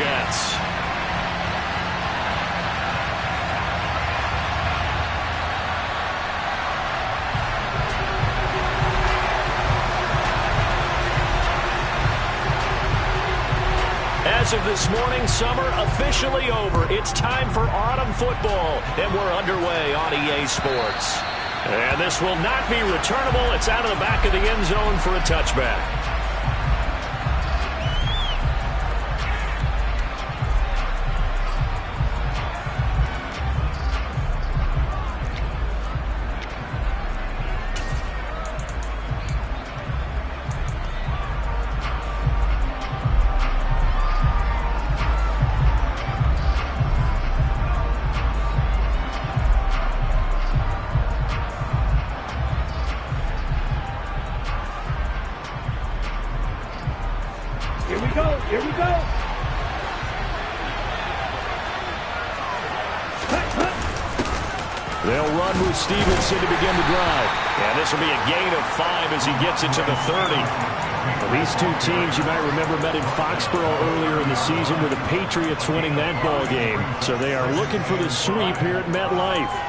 Jets. As of this morning, summer officially over. It's time for autumn football, and we're underway on EA Sports. And this will not be returnable. It's out of the back of the end zone for a touchback. Here we go. They'll run with Stevenson to begin the drive. And this will be a gain of 5 as he gets it to the 30. Well, these two teams, you might remember, met in Foxborough earlier in the season with the Patriots winning that ball game. So they are looking for the sweep here at MetLife.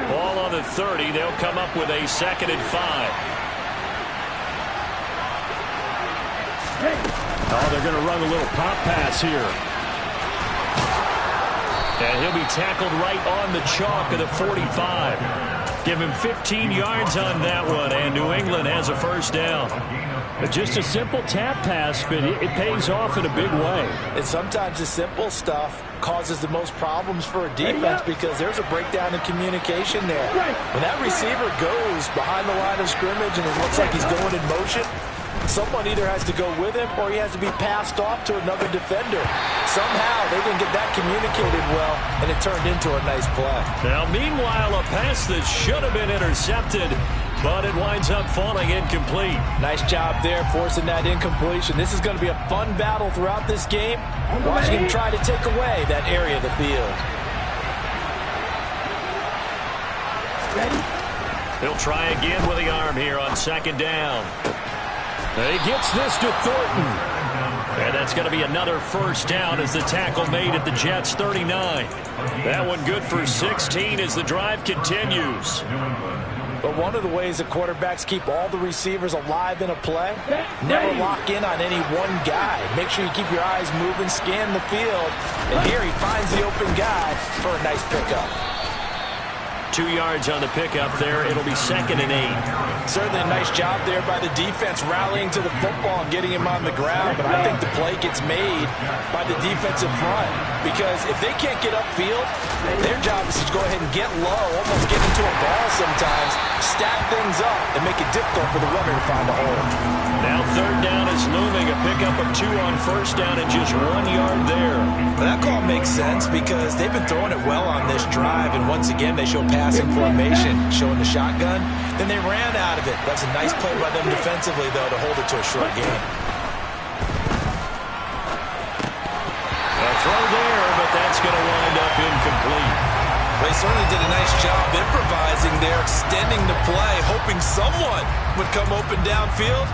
Ball on the 30. They'll come up with a 2nd and 5. Oh, they're going to run a little pop pass here. And he'll be tackled right on the chalk of the 45. Give him 15 yards on that one, and New England has a first down. Just a simple tap pass, but it pays off in a big way. And sometimes the simple stuff causes the most problems for a defense because there's a breakdown in communication there. When that receiver goes behind the line of scrimmage and it looks like he's going in motion, someone either has to go with him or he has to be passed off to another defender. Somehow they didn't get that communicated well, and it turned into a nice play. Now, meanwhile, a pass that should have been intercepted, but it winds up falling incomplete. Nice job there forcing that incompletion. This is going to be a fun battle throughout this game. Watching him try to take away that area of the field. He'll try again with the arm here on 2nd down. He gets this to Thornton. And that's going to be another first down as the tackle made at the Jets' 39. That one good for 16 as the drive continues. But one of the ways the quarterbacks keep all the receivers alive in a play, never lock in on any one guy. Make sure you keep your eyes moving, scan the field. And here he finds the open guy for a nice pickup. 2 yards on the pickup there. It'll be 2nd and 8. Certainly a nice job there by the defense rallying to the football and getting him on the ground. But I think the play gets made by the defensive front. Because if they can't get upfield, their job is to go ahead and get low, almost get into a ball sometimes, stack things up, and make it difficult for the runner to find a hole. Now 3rd down is looming. A pickup of 2 on 1st down and just 1 yard there. Well, that call makes sense because they've been throwing it well on this drive. And once again, they show passing formation, showing the shotgun. Then they ran out of it. That's a nice play by them defensively, though, to hold it to a short game. A throw there, but that's going to wind up incomplete. They certainly did a nice job improvising there, extending the play, hoping someone would come open downfield,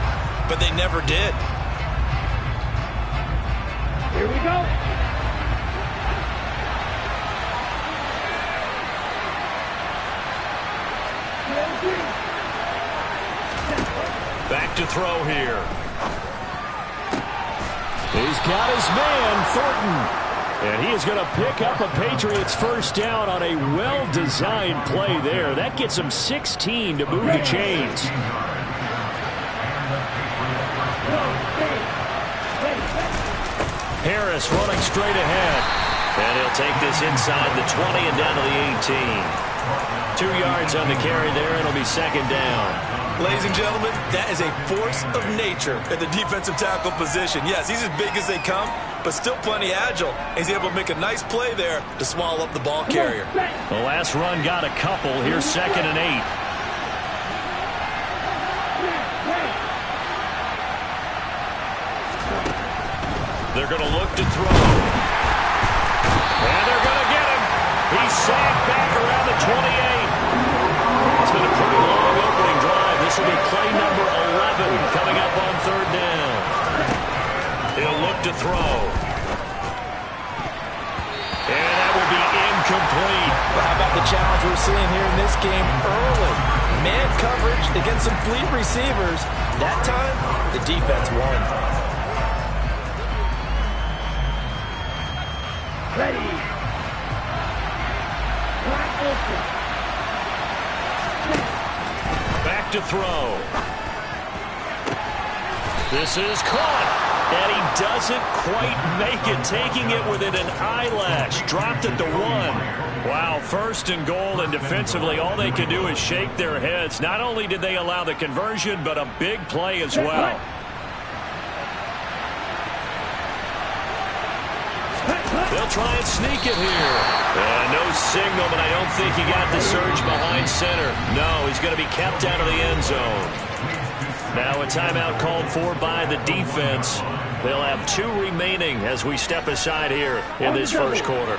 but they never did. Here we go. Back to throw here. He's got his man, Thornton. And he is going to pick up a Patriots first down on a well-designed play there. That gets him 16 to move the chains. Harris running straight ahead. And he'll take this inside the 20 and down to the 18. 2 yards on the carry there. It'll be 2nd down. Ladies and gentlemen, that is a force of nature at the defensive tackle position. Yes, he's as big as they come, but still plenty agile. He's able to make a nice play there to swallow up the ball carrier. The last run got a couple. Here's 2nd and 8. They're going to look to throw. And they're going to get him. He's sacked back around the 28. It's been a pretty long opening drive. This will be play number 11 coming up on third down. He'll look to throw. And that will be incomplete. Well, how about the challenge we're seeing here in this game early? Man coverage against some fleet receivers. That time, the defense won. Ready. Wide open. Back to throw. This is caught. And he doesn't quite make it, taking it within an eyelash. Dropped at the 1. Wow, first and goal, and defensively all they can do is shake their heads. Not only did they allow the conversion, but a big play as well. They'll try and sneak it here. No signal, but I don't think he got the surge behind center. No, he's going to be kept out of the end zone. Now a timeout called for by the defense. They'll have 2 remaining as we step aside here in this first quarter.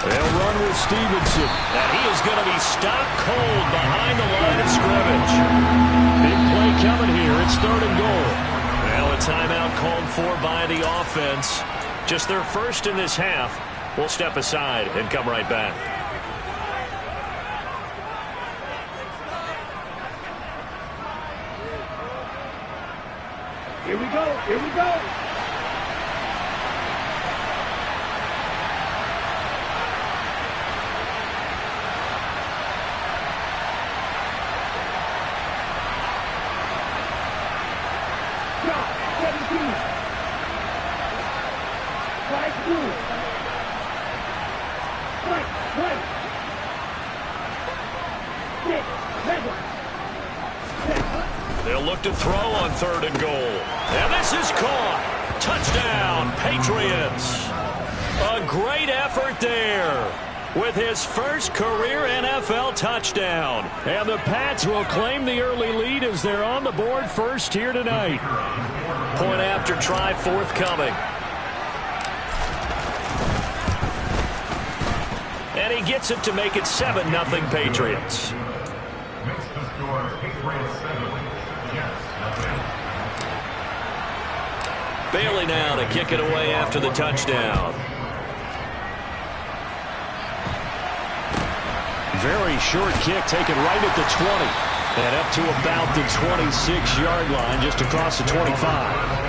They'll run with Stevenson. And he is going to be stopped cold behind the line of scrimmage. Big play coming here. It's third and goal. Now a timeout called for by the offense. Just their first in this half. We'll step aside and come right back. Here we go. Here we go. Drop. 17. Right through. Right. Right. 6. They'll look to throw on third and goal. And this is caught. Touchdown, Patriots. A great effort there with his first career NFL touchdown. And the Pats will claim the early lead as they're on the board first here tonight. Point after try forthcoming. And he gets it to make it 7-0 Patriots. Bailey now to kick it away after the touchdown. Very short kick taken right at the 20. And up to about the 26-yard line, just across the 25.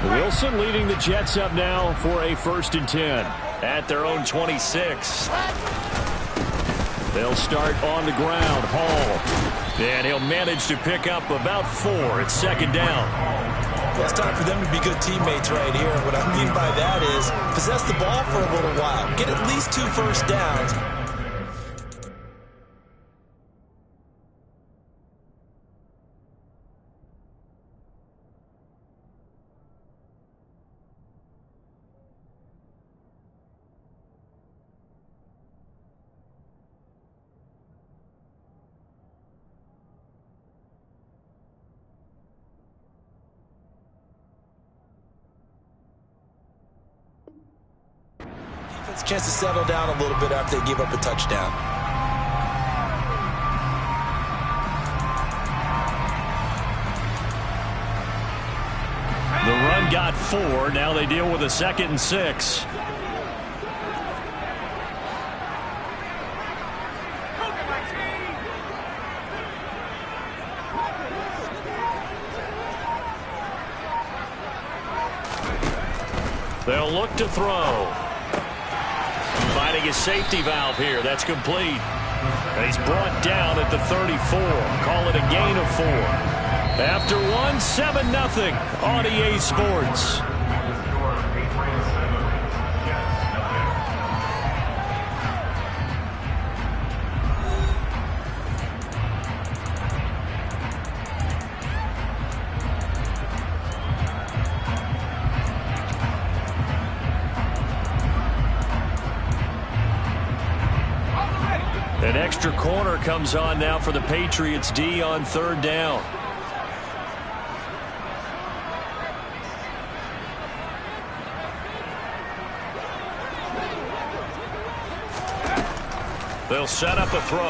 Wilson leading the Jets up now for a 1st and 10 at their own 26. They'll start on the ground. Hall. And he'll manage to pick up about 4. It's 2nd down. Well, it's time for them to be good teammates right here. What I mean by that is possess the ball for a little while. Get at least 2 first downs. It's a chance to settle down a little bit after they give up a touchdown. The run got 4. Now they deal with a 2nd and 6. They'll look to throw. Finding a safety valve here. That's complete. And he's brought down at the 34. Call it a gain of 4. After 1, 7-0 on EA Sports. An extra corner comes on now for the Patriots D on third down. They'll set up a throw.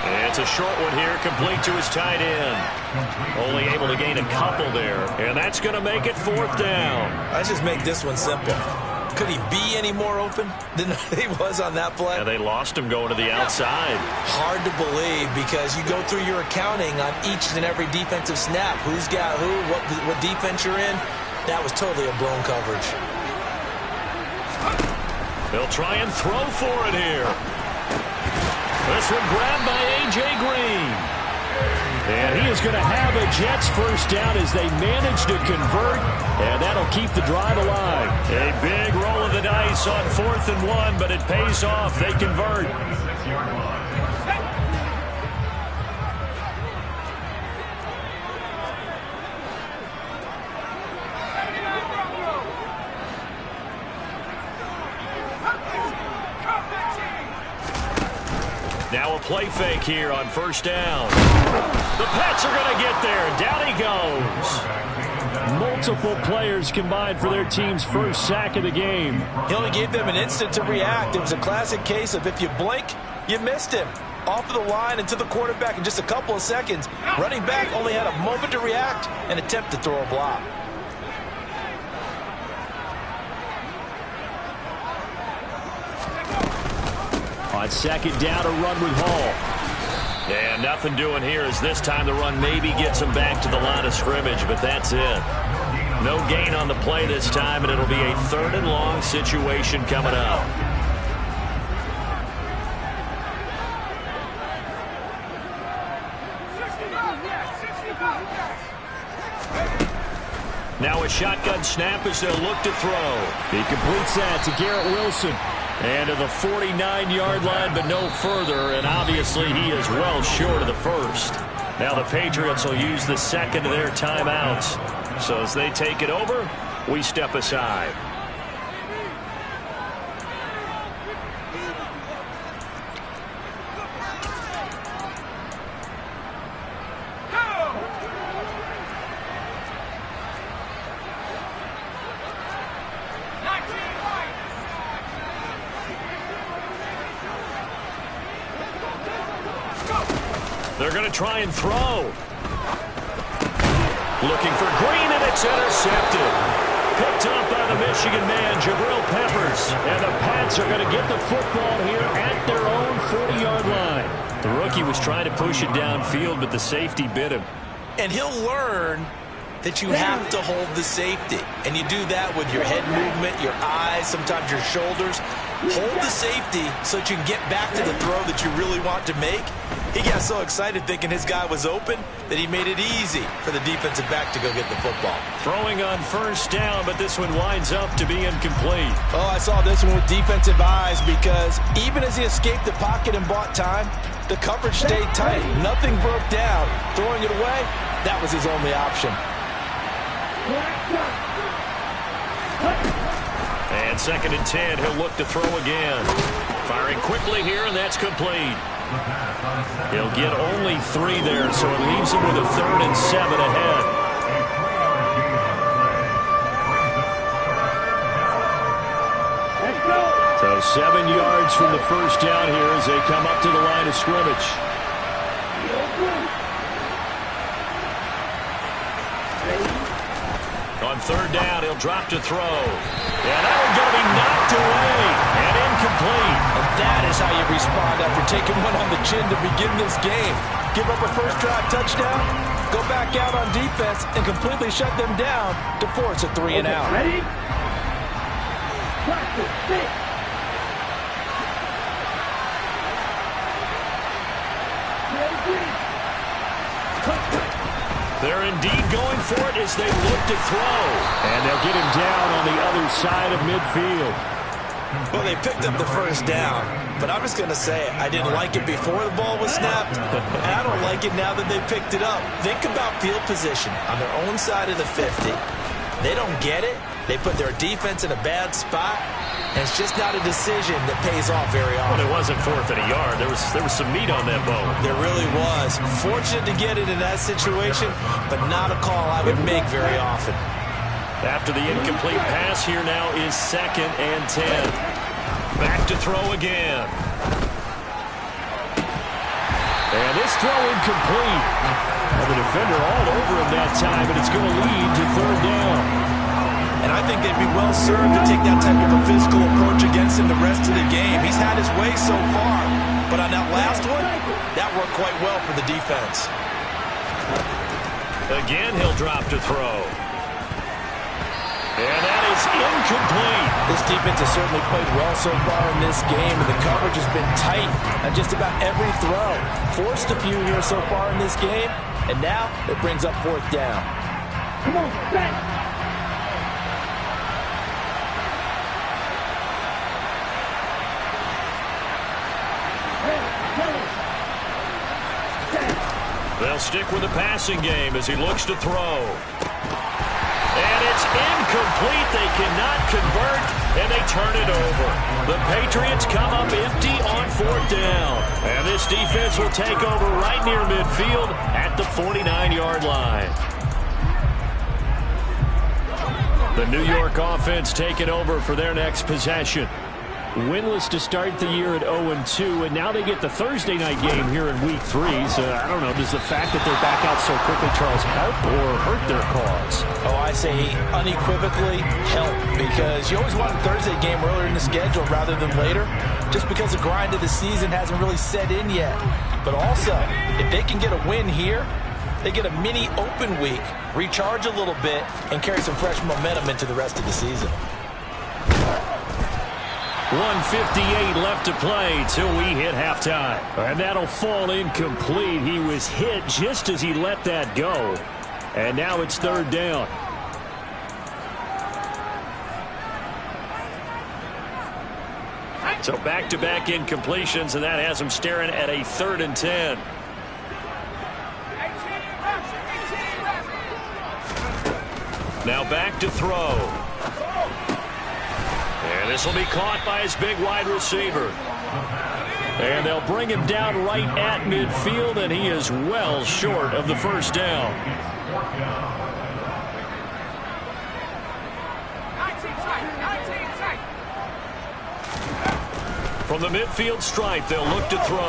And it's a short one here, complete to his tight end. Only able to gain a couple there, and that's going to make it fourth down. Let's just make this one simple. Could he be any more open than he was on that play? And they lost him going to the outside. Hard to believe because you go through your accounting on each and every defensive snap. Who's got who, what defense you're in. That was totally a blown coverage. They'll try and throw for it here. This one grabbed by A.J. Green. And he is going to have a Jets first down as they manage to convert, and that'll keep the drive alive. A big roll of the dice on 4th and 1, but it pays off. They convert. Now a play fake here on first down. The Pats are going to get there. Down he goes. Multiple players combined for their team's first sack of the game. He only gave them an instant to react. It was a classic case of if you blink, you missed him. Off of the line and to the quarterback in just a couple of seconds. Running back only had a moment to react and attempt to throw a block. On second down, a run with Hall. And nothing doing here as this time the run maybe gets him back to the line of scrimmage, but that's it. No gain on the play this time, and it'll be a 3rd and long situation coming up. Now a shotgun snap as they'll look to throw. He completes that to Garrett Wilson. And to the 49-yard line, but no further. And obviously he is well short of the first. Now the Patriots will use the second of their timeouts. So as they take it over, we step aside. They're going to try and throw. Looking for Green, and it's intercepted. Picked up by the Michigan man, Jabril Peppers. And the Pats are going to get the football here at their own 40-yard line. The rookie was trying to push it downfield, but the safety bit him. And he'll learn that you have to hold the safety. And you do that with your head movement, your eyes, sometimes your shoulders. Hold the safety so that you can get back to the throw that you really want to make. He got so excited thinking his guy was open that he made it easy for the defensive back to go get the football. Throwing on first down, but this one winds up to be incomplete. Oh, I saw this one with defensive eyes because even as he escaped the pocket and bought time, the coverage stayed tight. Nothing broke down. Throwing it away, that was his only option. And 2nd and 10, he'll look to throw again. Firing quickly here, and that's complete. He'll get only 3 there, so it leaves him with a 3rd and 7 ahead. So 7 yards from the first down here as they come up to the line of scrimmage. On 3rd down, he'll drop to throw. And that one's going to be knocked away and incomplete. And that is how you respond after taking one on the chin to begin this game. Give up a first drive touchdown, go back out on defense, and completely shut them down to force a 3 and out. Ready? Practice, sit. They're indeed going for it as they look to throw. And they'll get him down on the other side of midfield. Well, they picked up the first down, but I'm just going to say I didn't like it before the ball was snapped, and I don't like it now that they picked it up. Think about field position on their own side of the 50. They don't get it. They put their defense in a bad spot. and it's just not a decision that pays off very often. Well, it wasn't 4th and a yard. There was some meat on that bone. There really was. Fortunate to get it in that situation, but not a call I would make very often. After the incomplete pass, here now is 2nd and 10. Back to throw again. And this throw incomplete. And the defender all over him that time, and it's going to lead to 3rd down. And I think they'd be well served to take that type of a physical approach against him the rest of the game. He's had his way so far, but on that last one, that worked quite well for the defense. Again, he'll drop to throw. And that is incomplete. This defense has certainly played well so far in this game, and the coverage has been tight on just about every throw. Forced a few here so far in this game, and now it brings up 4th down. Come on, back. They'll stick with the passing game as he looks to throw. And it's incomplete. They cannot convert, and they turn it over. The Patriots come up empty on 4th down. And this defense will take over right near midfield at the 49-yard line. The New York offense taking over for their next possession. Winless to start the year at 0-2, and now they get the Thursday night game here in Week 3. So, I don't know, does the fact that they're back out so quickly, Charles, help or hurt their cause? Oh, I say unequivocally help, because you always want a Thursday game earlier in the schedule rather than later, just because the grind of the season hasn't really set in yet. But also, if they can get a win here, they get a mini open week, recharge a little bit, and carry some fresh momentum into the rest of the season. 1:58 left to play till we hit halftime. And that'll fall incomplete. He was hit just as he let that go. And now it's 3rd down. So back-to-back incompletions, and that has him staring at a 3rd and 10. Now back to throw. And this will be caught by his big wide receiver. And they'll bring him down right at midfield, and he is well short of the 1st down. From the midfield stripe, they'll look to throw.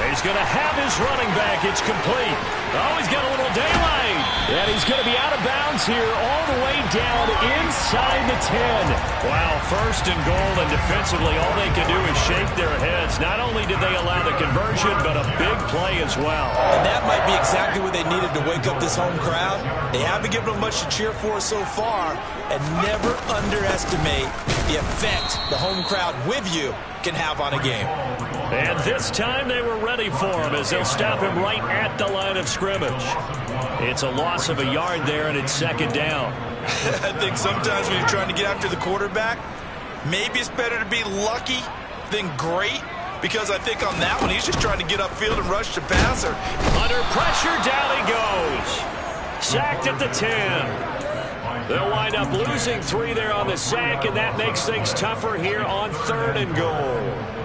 And he's going to have his running back. It's complete. Oh, he's got a little daylight. And he's going to be out of bounds here all the way down inside the 10. Wow, 1st and goal, and defensively all they can do is shake their heads. Not only did they allow the conversion, but a big play as well. And that might be exactly what they needed to wake up this home crowd. They haven't given them much to cheer for so far, and never underestimate the effect the home crowd with you can have on a game. And this time they were ready for him as they'll stop him right at the line of scrimmage. It's a loss of a yard there, and it's 2nd down. I think sometimes when you're trying to get after the quarterback, maybe it's better to be lucky than great, because I think on that one, he's just trying to get upfield and rush the passer. Under pressure, down he goes. Sacked at the 10. They'll wind up losing 3 there on the sack, and that makes things tougher here on 3rd and goal.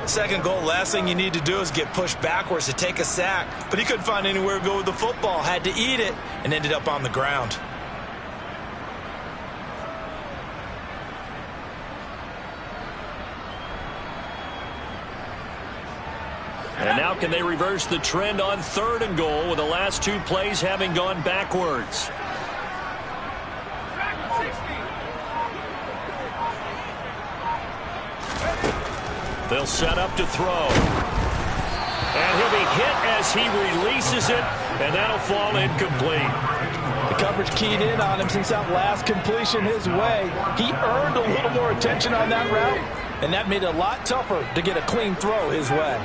2nd goal, last thing you need to do is get pushed backwards to take a sack. But he couldn't find anywhere to go with the football, had to eat it, and ended up on the ground. And now can they reverse the trend on 3rd and goal with the last 2 plays having gone backwards? They'll set up to throw. And he'll be hit as he releases it, and that'll fall incomplete. The coverage keyed in on him since that last completion his way. He earned a little more attention on that route, and that made it a lot tougher to get a clean throw his way.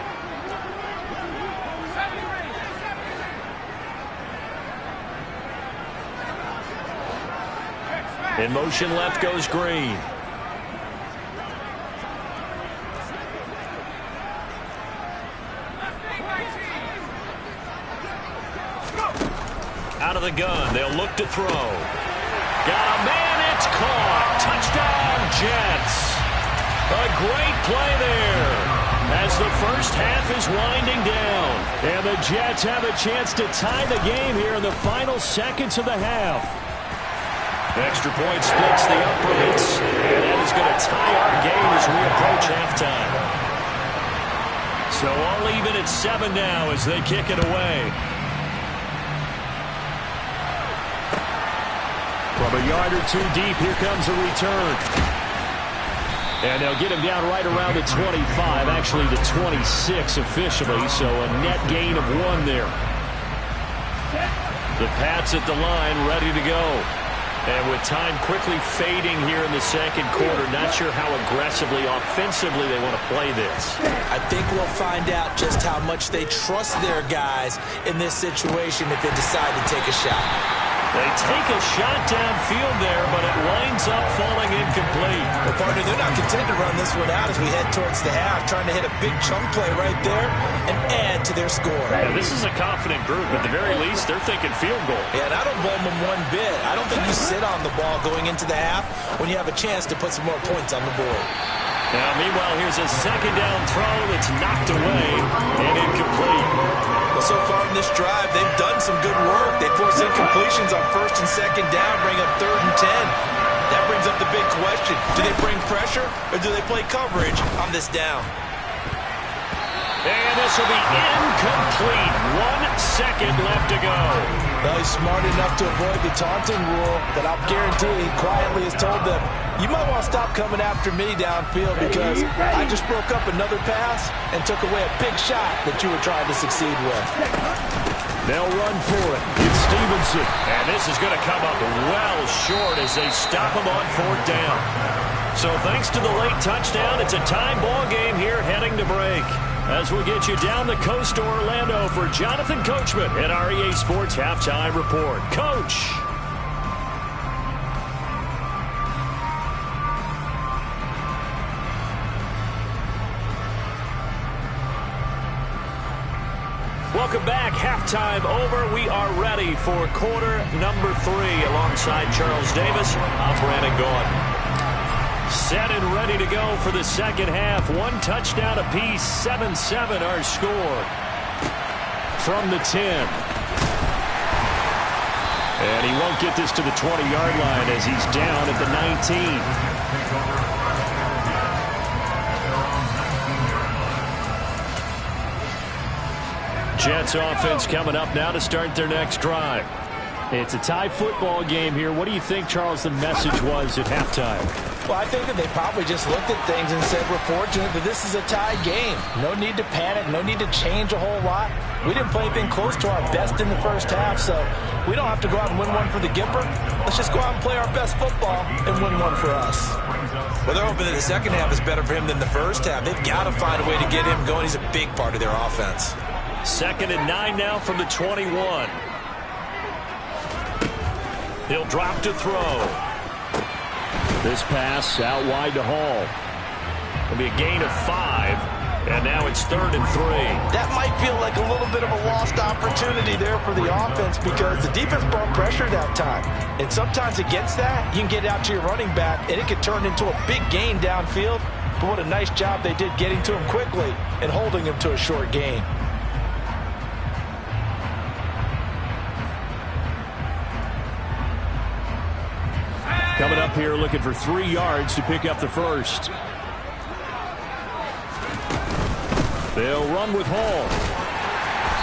In motion left goes Green. Out of the gun, they'll look to throw. Got a man, it's caught. Touchdown, Jets. great play there as the first half is winding down. And the Jets have a chance to tie the game here in the final seconds of the half. Extra point splits the uprights, and that is going to tie our game as we approach halftime. So all even at 7 now as they kick it away. From a yard or two deep, here comes a return. And they'll get him down right around the 25, actually the 26 officially, so a net gain of 1 there. The Pats at the line, ready to go. And with time quickly fading here in the second quarter, not sure how aggressively, offensively they want to play this. I think we'll find out just how much they trust their guys in this situation if they decide to take a shot. They take a shot downfield there, but it winds up falling incomplete. Well, partner, they're not content to run this one out as we head towards the half, trying to hit a big chunk play right there and add to their score. Yeah, this is a confident group. At the very least, they're thinking field goal. Yeah, and I don't blame them one bit. I don't think you sit on the ball going into the half when you have a chance to put some more points on the board. Now, meanwhile, here's a second down throw that's knocked away and incomplete. Well, so far in this drive, they've done some good work. They force incompletions on first and second down, bring up 3rd and 10. That brings up the big question. Do they bring pressure or do they play coverage on this down? And this will be incomplete. 1 second left to go. Well, he's smart enough to avoid the taunting rule, but I'll guarantee he quietly has told them, you might want to stop coming after me downfield because I just broke up another pass and took away a big shot that you were trying to succeed with. They'll run for it. It's Stevenson. And this is going to come up well short as they stop him on 4th down. So thanks to the late touchdown, it's a tie ball game here heading to break. As we get you down the coast to Orlando for Jonathan Coachman at our EA Sports Halftime Report. Coach. Welcome back. Halftime over. We are ready for quarter number 3 alongside Charles Davis. I'm Brandon Gordon. Set and ready to go for the second half. 1 touchdown apiece. 7-7 our score. From the 10. And he won't get this to the 20-yard line as he's down at the 19. Jets offense coming up now to start their next drive. It's a tie football game here. What do you think, Charles, the message was at halftime? Well, I think that they probably just looked at things and said, we're fortunate that this is a tie game. No need to panic. No need to change a whole lot. We didn't play anything close to our best in the first half, so we don't have to go out and win one for the Gipper. Let's just go out and play our best football and win one for us. Well, they're hoping that the second half is better for him than the first half. They've got to find a way to get him going. He's a big part of their offense. 2nd and 9 now from the 21. He'll drop to throw. This pass out wide to Hall. It'll be a gain of 5, and now it's 3rd and 3. That might feel like a little bit of a lost opportunity there for the offense because the defense brought pressure that time. And sometimes against that, you can get out to your running back, and it could turn into a big gain downfield. But what a nice job they did getting to him quickly and holding him to a short gain. Coming up here looking for 3 yards to pick up the first. They'll run with Hall.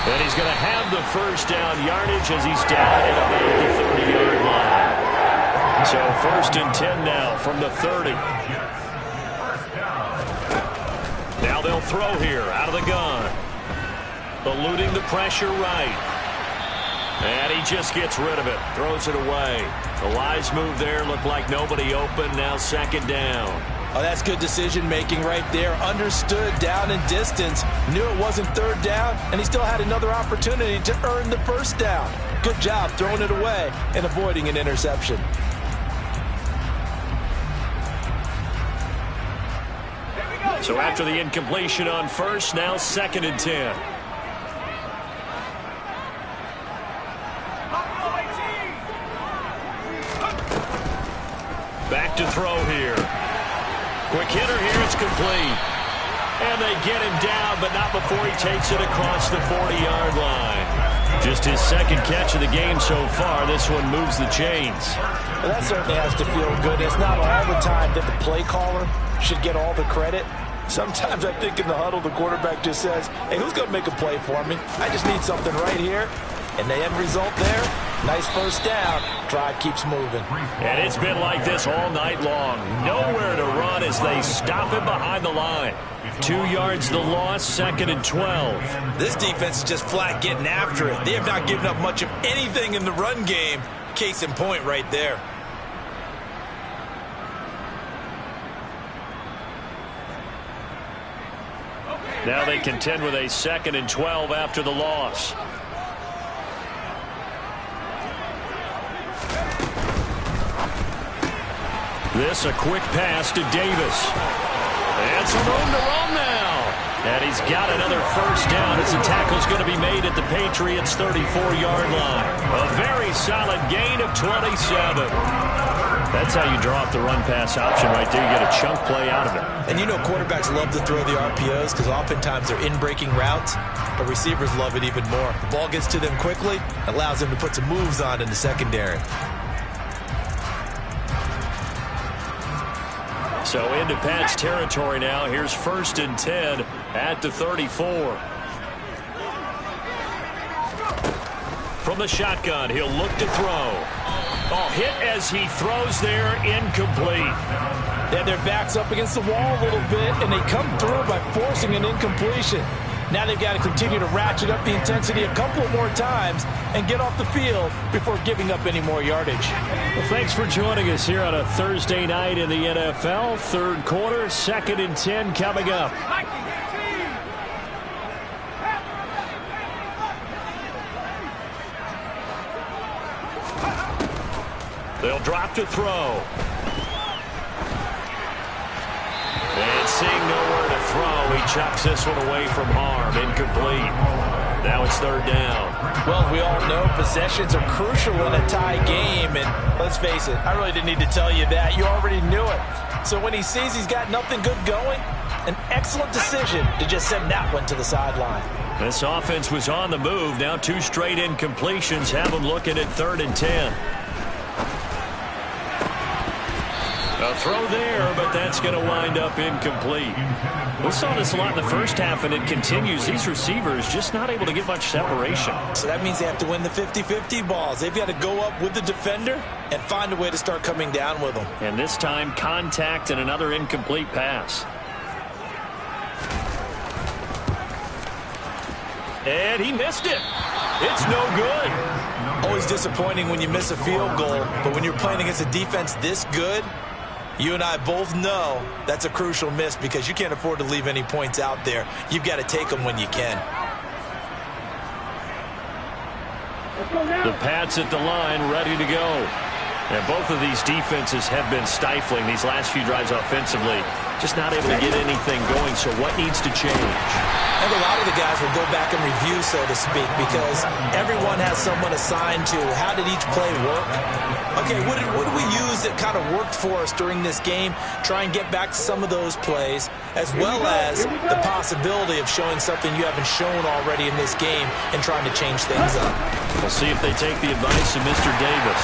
And he's going to have the first down yardage as he's down at about the 30-yard line. So 1st and 10 now from the 30. Now they'll throw here out of the gun. Eluding the pressure right. And he just gets rid of it. Throws it away. The wise move there. Looked like nobody open. Now 2nd down. Oh, that's good decision-making right there. Understood down and distance. Knew it wasn't 3rd down, and he still had another opportunity to earn the 1st down. Good job throwing it away and avoiding an interception. So after the incompletion on 1st, now 2nd and 10. Back to throw here. Quick hitter here. It's complete. And they get him down, but not before he takes it across the 40-yard line. Just his second catch of the game so far. This one moves the chains. Well, that certainly has to feel good. It's not all the time that the play caller should get all the credit. Sometimes I think in the huddle, the quarterback just says, hey, who's going to make a play for me? I just need something right here. And the end result there, nice first down. Drive keeps moving. And it's been like this all night long. Nowhere to run as they stop him behind the line. 2 yards the loss, 2nd and 12. This defense is just flat getting after it. They have not given up much of anything in the run game. Case in point right there. Now they contend with a 2nd and 12 after the loss. This a quick pass to Davis. And some room to run now. And he's got another first down as the tackle's going to be made at the Patriots' 34-yard line. A very solid gain of 27. That's how you draw up the run-pass option right there. You get a chunk play out of it. And you know quarterbacks love to throw the RPOs because oftentimes they're in-breaking routes, but receivers love it even more. The ball gets to them quickly, allows them to put some moves on in the secondary. So into Pat's territory now. Here's 1st and 10 at the 34. From the shotgun, he'll look to throw. Oh, hit as he throws there, incomplete. Then their back's up against the wall a little bit, and they come through by forcing an incompletion. Now they've got to continue to ratchet up the intensity a couple more times and get off the field before giving up any more yardage. Well, thanks for joining us here on a Thursday night in the NFL. 3rd quarter, 2nd and 10 coming up. They'll drop to throw. And seeing nowhere to throw, he chucks this one away from harm. Incomplete. Now it's 3rd down. Well, we all know possessions are crucial in a tie game. And let's face it, I really didn't need to tell you that. You already knew it. So when he sees he's got nothing good going, an excellent decision to just send that one to the sideline. This offense was on the move. Now 2 straight incompletions have them looking at 3rd and 10. A throw there, but that's going to wind up incomplete. We saw this a lot in the first half, and it continues. These receivers just not able to get much separation. So that means they have to win the 50-50 balls. They've got to go up with the defender and find a way to start coming down with them. And this time, contact and another incomplete pass. And he missed it. It's no good. Always disappointing when you miss a field goal, but when you're playing against a defense this good, you and I both know that's a crucial miss because you can't afford to leave any points out there. You've got to take them when you can. The Pats at the line, ready to go. And both of these defenses have been stifling these last few drives offensively. Just not able to get anything going, so what needs to change? And a lot of the guys will go back and review, so to speak, because everyone has someone assigned to how did each play work. Okay, what did we use that kind of worked for us during this game? Try and get back to some of those plays, as well as the possibility of showing something you haven't shown already in this game and trying to change things up. We'll see if they take the advice of Mr. Davis.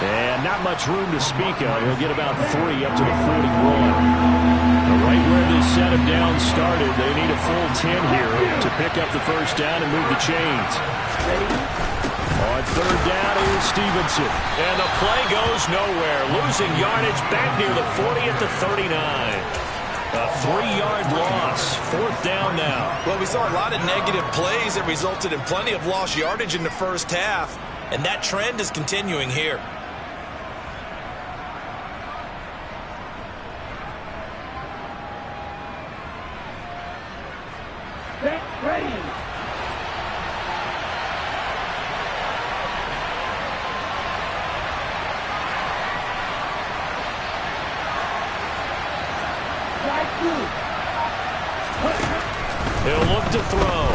And not much room to speak of. He'll get about 3 up to the 41. Right where this set of down started, they need a full 10 here to pick up the first down and move the chains. On 3rd down is Stevenson. And the play goes nowhere. Losing yardage back near the 40 at the 39. A 3-yard loss. 4th down now. Well, we saw a lot of negative plays that resulted in plenty of lost yardage in the first half. And that trend is continuing here. He'll look to throw.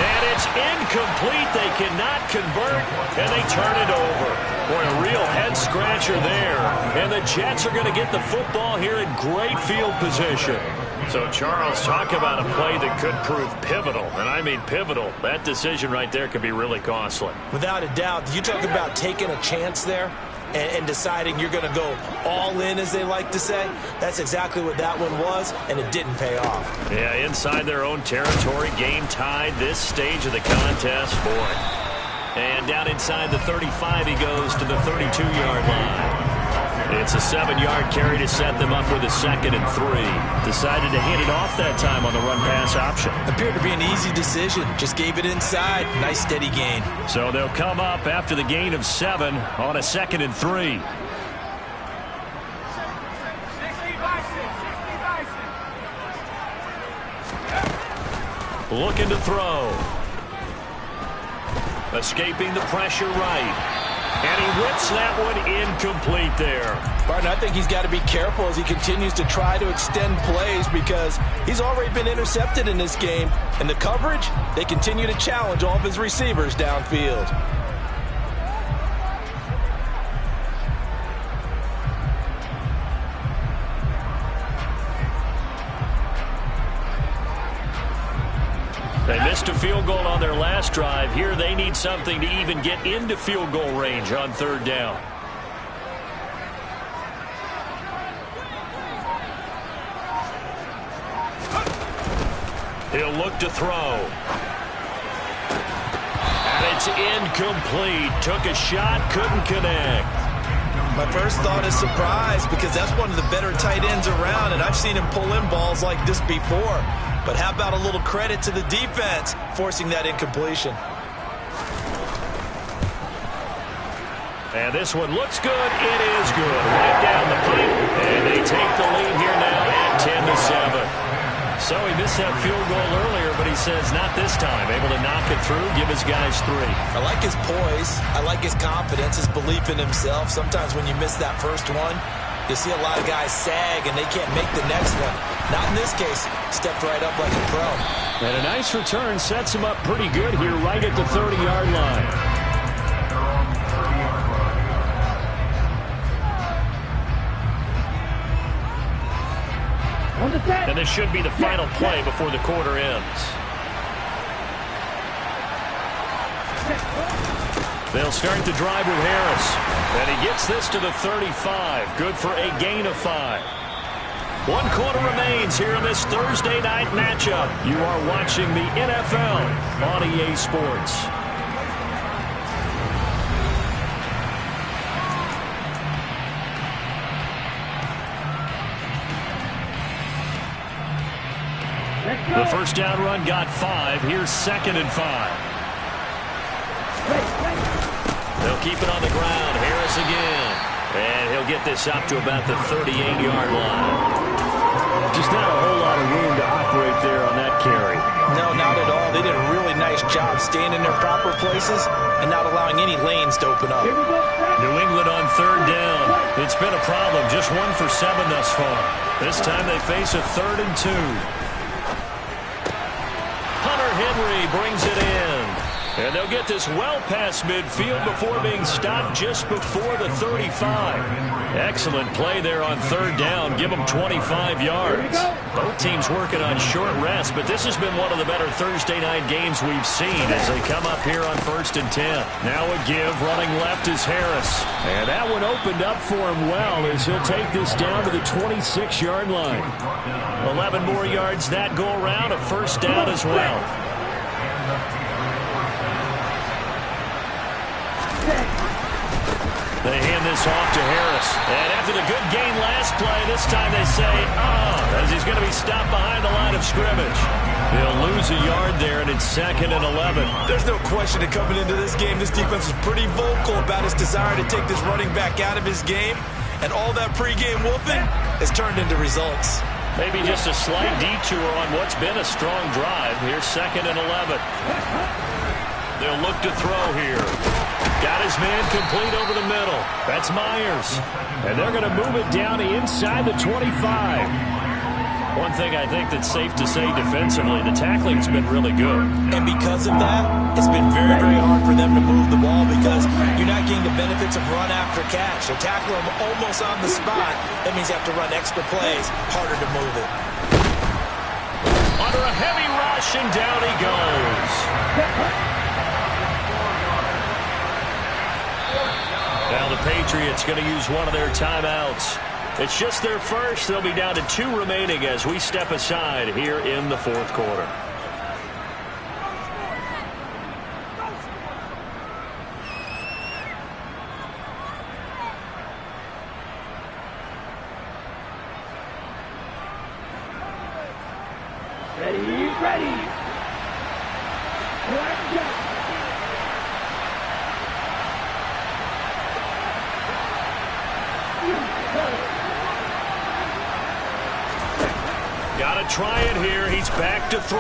And it's incomplete. incomplete. They cannot convert, and they turn it over. Boy, a real head-scratcher there. And the Jets are going to get the football here in great field position. So, Charles, talk about a play that could prove pivotal, and I mean pivotal. That decision right there could be really costly. Without a doubt. You talk about taking a chance there and deciding you're going to go all in, as they like to say. That's exactly what that one was, and it didn't pay off. Yeah, inside their own territory, game tied this stage of the contest. Boy. And down inside the 35, he goes to the 32-yard line. It's a 7-yard carry to set them up with a 2nd and 3. Decided to hand it off that time on the run-pass option. Appeared to be an easy decision. Just gave it inside. Nice steady gain. So they'll come up after the gain of 7 on a 2nd and 3. Looking to throw. Escaping the pressure right. And he whips that one incomplete there. Barton, I think he's got to be careful as he continues to try to extend plays because he's already been intercepted in this game. And the coverage, they continue to challenge all of his receivers downfield. They missed a field goal on their last drive. Here they need something to even get into field goal range on 3rd down. He'll look to throw. And it's incomplete. Took a shot, couldn't connect. My first thought is surprise because that's one of the better tight ends around, and I've seen him pull in balls like this before. But how about a little credit to the defense forcing that incompletion? And this one looks good. It is good. Right down the pipe. And they take the lead here now at 10-7. So he missed that field goal earlier, but he says not this time. Able to knock it through, give his guys 3. I like his poise. I like his confidence, his belief in himself. Sometimes when you miss that first one, you see a lot of guys sag and they can't make the next one. Not in this case. Stepped right up like a pro. And a nice return sets him up pretty good here right at the 30-yard line. And this should be the final play before the quarter ends. They'll start the drive with Harris. And he gets this to the 35. Good for a gain of 5. 1 quarter remains here in this Thursday night matchup. You are watching the NFL on EA Sports. The first down run got 5. Here's 2nd and 5. They'll keep it on the ground. Harris again. And he'll get this up to about the 38-yard line. Just not a whole lot of room to operate there on that carry. No, not at all. They did a really nice job staying in their proper places and not allowing any lanes to open up. New England on 3rd down. It's been a problem. Just 1 for 7 thus far. This time they face a 3rd and 2. Henry brings it in. And they'll get this well past midfield before being stopped just before the 35. Excellent play there on 3rd down. Give them 25 yards. Both teams working on short rest, but this has been one of the better Thursday night games we've seen as they come up here on 1st and 10. Now a give. Running left is Harris. And that one opened up for him well as he'll take this down to the 26-yard line. 11 more yards that go around. A 1st down as well. They hand this off to Harris. And after the good gain last play, this time they say, as he's going to be stopped behind the line of scrimmage. They'll lose a yard there, and it's 2nd and 11. There's no question that coming into this game, this defense was pretty vocal about his desire to take this running back out of his game. And all that pregame whooping has turned into results. Maybe just a slight detour on what's been a strong drive. Here's 2nd and 11. They'll look to throw here. Got his man complete over the middle. That's Myers. And they're going to move it down to inside the 25. One thing I think that's safe to say defensively, the tackling's been really good. And because of that, it's been very, very hard for them to move the ball because you're not getting the benefits of run after catch. So tackle them almost on the spot. That means you have to run extra plays, harder to move it. Under a heavy rush, and down he goes. Now the Patriots going to use one of their timeouts. It's just their first. They'll be down to 2 remaining as we step aside here in the fourth quarter. Ready. Let's go. Got to try it here. He's back to throw.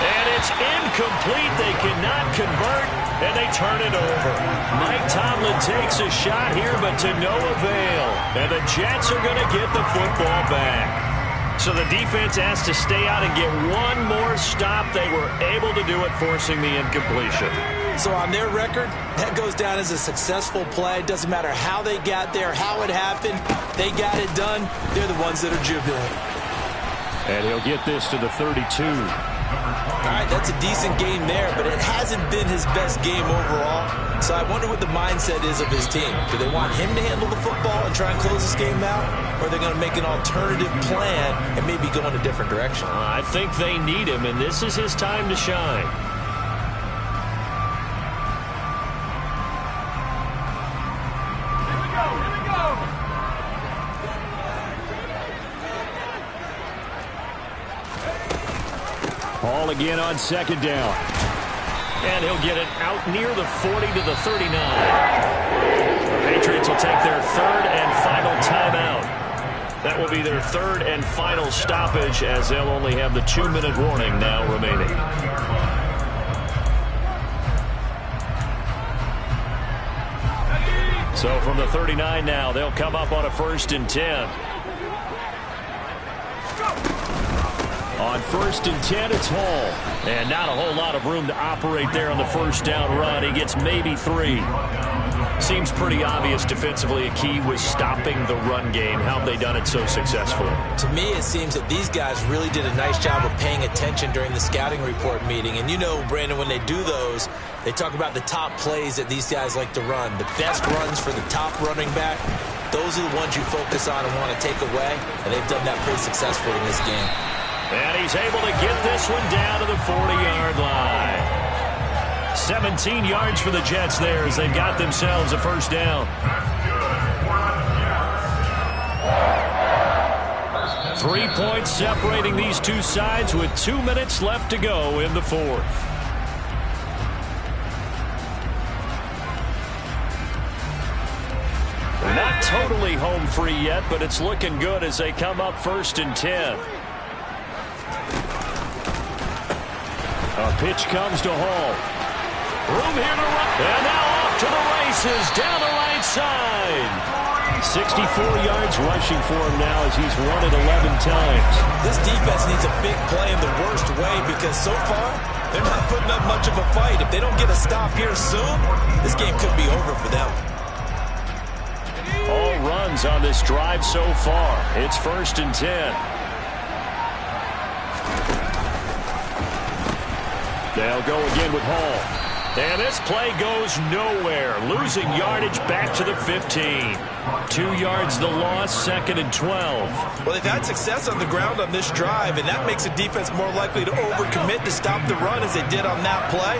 And it's incomplete. They cannot convert, and they turn it over. Mike Tomlin takes a shot here, but to no avail. And the Jets are going to get the football back. So the defense has to stay out and get one more stop. They were able to do it, forcing the incompletion. So on their record, that goes down as a successful play. Doesn't matter how they got there, how it happened. They got it done. They're the ones that are jubilant. And he'll get this to the 32. All right, that's a decent game there, but it hasn't been his best game overall. So I wonder what the mindset is of his team. Do they want him to handle the football and try and close this game out? Or are they going to make an alternative plan and maybe go in a different direction? I think they need him, and this is his time to shine. Ball again on second down. And he'll get it out near the 40 to the 39. The Patriots will take their third and final timeout. That will be their third and final stoppage as they'll only have the 2-minute warning now remaining. So from the 39 now, they'll come up on a 1st and 10. On 1st and 10, it's Hall. And not a whole lot of room to operate there on the first down run. He gets maybe 3. Seems pretty obvious defensively a key was stopping the run game. How have they done it so successfully? To me, it seems that these guys really did a nice job of paying attention during the scouting report meeting. And you know, Brandon, when they do those, they talk about the top plays that these guys like to run. The best runs for the top running back, those are the ones you focus on and want to take away. And they've done that pretty successfully in this game. And he's able to get this one down to the 40-yard line. 17 yards for the Jets there as they've got themselves a first down. 3 points separating these two sides with 2 minutes left to go in the fourth. They're not totally home free yet, but it's looking good as they come up 1st and 10. A pitch comes to Hall. Room here to run. And now off to the races down the right side. 64 yards rushing for him now as he's run it 11 times. This defense needs a big play in the worst way because so far they're not putting up much of a fight. If they don't get a stop here soon, this game could be over for them. All runs on this drive so far. It's 1st and 10. They'll go again with Hall. And this play goes nowhere. Losing yardage back to the 15. 2 yards the loss, 2nd and 12. Well, they've had success on the ground on this drive, and that makes a defense more likely to overcommit to stop the run as they did on that play.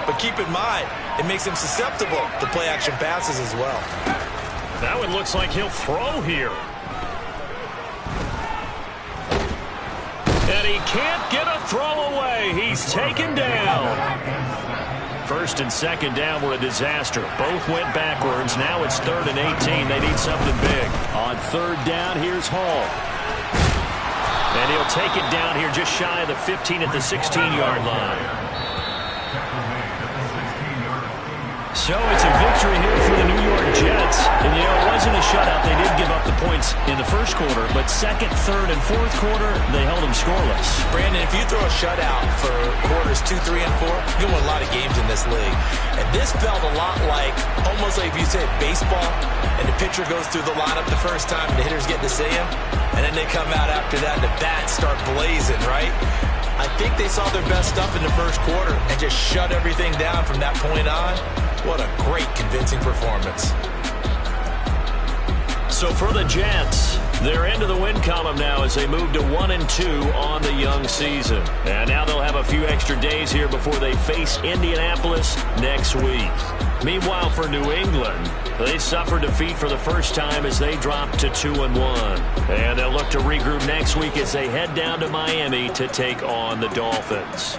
But keep in mind, it makes them susceptible to play-action passes as well. That one looks like he'll throw here. And he can't get a throw away. He's taken down. 1st and 2nd down were a disaster. Both went backwards. Now it's 3rd and 18. They need something big. On 3rd down, here's Hall. And he'll take it down here just shy of the 15 at the 16-yard line. So it's a victory here for the New York Jets. And, you know, it wasn't a shutout. They did give up the points in the first quarter, but second, third, and fourth quarter, they held them scoreless. Brandon, if you throw a shutout for quarters 2, 3, and 4, you win a lot of games in this league. And this felt a lot like, almost like if you said baseball, and the pitcher goes through the lineup the first time, and the hitters get to see him, and then they come out after that, and the bats start blazing, right? I think they saw their best stuff in the first quarter and just shut everything down from that point on. What a great, convincing performance. So for the Jets, they're into the win column now as they move to 1-2 on the young season. And now they'll have a few extra days here before they face Indianapolis next week. Meanwhile, for New England, they suffered defeat for the first time as they dropped to 2-1. And they'll look to regroup next week as they head down to Miami to take on the Dolphins.